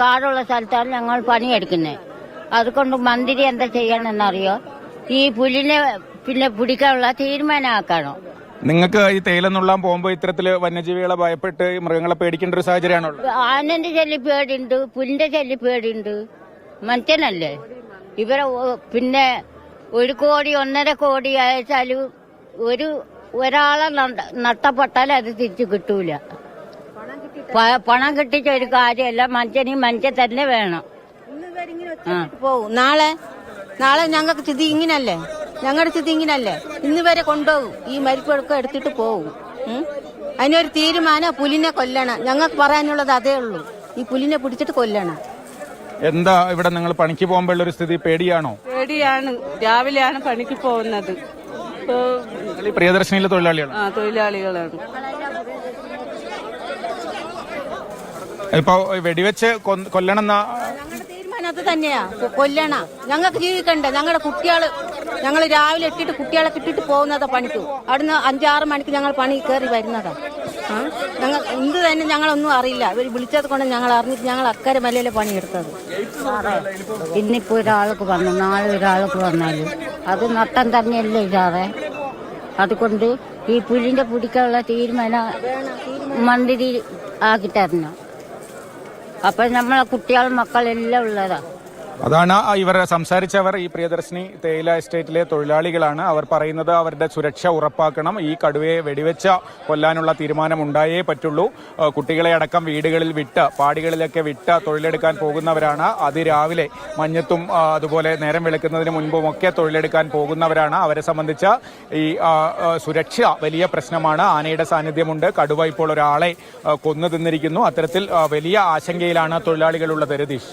കാടുള്ള സ്ഥലത്താണ് ഞങ്ങൾ പണിയെടുക്കുന്നത്. അതുകൊണ്ട് മന്ത്രി എന്താ ചെയ്യണമെന്നറിയോ? ഈ പുലിനെ പിന്നെ പിടിക്കാനുള്ള തീരുമാനമാക്കണോ? നിങ്ങൾക്ക് ഈ തേയില നുള്ളാൻ പോകുമ്പോൾ ഇത്തരത്തില് വന്യജീവികളെ ഭയപ്പെട്ട് ഈ മൃഗങ്ങളെ പേടിക്കേണ്ട ഒരു സാഹചര്യമാണുള്ളത്. ആനന്റെ ശല്യം പേടിയുണ്ട്, പുലിന്റെ ശല്യം പേടിയുണ്ട്. മനുഷ്യനല്ലേ ഇവരെ പിന്നെ 1 കോടി 1.5 കോടി അയച്ചാലും ഒരാളെ നഷ്ടപ്പെട്ടാൽ അത് തിരിച്ചു കിട്ടൂല. പണം കിട്ടിച്ച ഒരു കാര്യമല്ല. മനുഷ്യൻ തന്നെ വേണം. പോവും നാളെ ഞങ്ങൾക്ക് സ്ഥിതി ഇങ്ങനല്ലേ, ഞങ്ങളുടെ സ്ഥിതി ഇങ്ങനല്ലേ. ഇന്ന് വരെ കൊണ്ടുപോകും, ഈ മരിപ്പൊക്കെ എടുത്തിട്ട് പോവും. അതിനൊരു തീരുമാനം, പുലിനെ കൊല്ലണം. ഞങ്ങൾക്ക് പറയാനുള്ളത് അതേ ഉള്ളൂ, ഈ പുലിനെ പിടിച്ചിട്ട് കൊല്ലണം. എന്താ ഇവിടെ നിങ്ങൾ പണിക്ക് പോകുമ്പോഴുള്ള ഒരു സ്ഥിതി? പേടിയാണോ? പേടിയാണ്. രാവിലെയാണ് പണിക്ക് പോകുന്നത്. പ്രിയദർശനിയിലെ തൊഴിലാളികളാണ്. തൊഴിലാളികളാണ്. ഇപ്പൊ വെടിവെച്ച് കൊല്ലണമെന്ന ഞങ്ങളുടെ തീരുമാനം അത് തന്നെയാ, കൊല്ലണം. ഞങ്ങൾക്ക് ജീവിക്കണ്ടേ? ഞങ്ങൾ രാവിലെ ഇട്ടിട്ട് കുട്ടികളെ കിട്ടിട്ട് പോകുന്നതാ പണിക്ക്. അവിടുന്ന് 5-6 മണിക്ക് ഞങ്ങൾ പണി കയറി വരുന്നതാ. ഞങ്ങൾ എന്ത് തന്നെ ഞങ്ങളൊന്നും അറിയില്ല. ഇവർ വിളിച്ചത് കൊണ്ട് ഞങ്ങൾ അറിഞ്ഞിട്ട് ഞങ്ങൾ അക്കരെ മലയിലെ പണിയെടുത്തത്. ഇന്നിപ്പോ ഒരാൾക്ക് വന്നു, നാളെ ഒരാൾക്ക് വന്നാലും അത് നട്ടം തന്നെയല്ലേ സാറേ. അതുകൊണ്ട് ഈ പുലിന്റെ പിടിക്കാനുള്ള തീരുമാനം മന്ത്രി ആക്കി തരണം. അപ്പൊ നമ്മളെ കുട്ടികളും മക്കളെല്ലാം ഉള്ളതാ. അതാണ് ഇവർ സംസാരിച്ചവർ. ഈ പ്രിയദർശിനി തേയില എസ്റ്റേറ്റിലെ തൊഴിലാളികളാണ്. അവർ പറയുന്നത് അവരുടെ സുരക്ഷ ഉറപ്പാക്കണം. ഈ കടുവയെ വെടിവെച്ച കൊല്ലാനുള്ള തീരുമാനം ഉണ്ടായേ പറ്റുള്ളൂ. കുട്ടികളെ അടക്കം വീടുകളിൽ വിട്ട്, പാടികളിലൊക്കെ വിട്ട് തൊഴിലെടുക്കാൻ പോകുന്നവരാണ്. അതിരാവിലെ മഞ്ഞത്തും അതുപോലെ നേരം വെളുക്കുന്നതിന് മുൻപുമൊക്കെ തൊഴിലെടുക്കാൻ പോകുന്നവരാണ്. അവരെ സംബന്ധിച്ച് ഈ സുരക്ഷ വലിയ പ്രശ്നമാണ്. ആനയുടെ സാന്നിധ്യമുണ്ട്. കടുവ ഇപ്പോൾ ഒരാളെ കൊന്നു തിന്നിരിക്കുന്നു. അത്തരത്തിൽ വലിയ ആശങ്കയിലാണ് തൊഴിലാളികളുള്ളത്. രതീഷ്.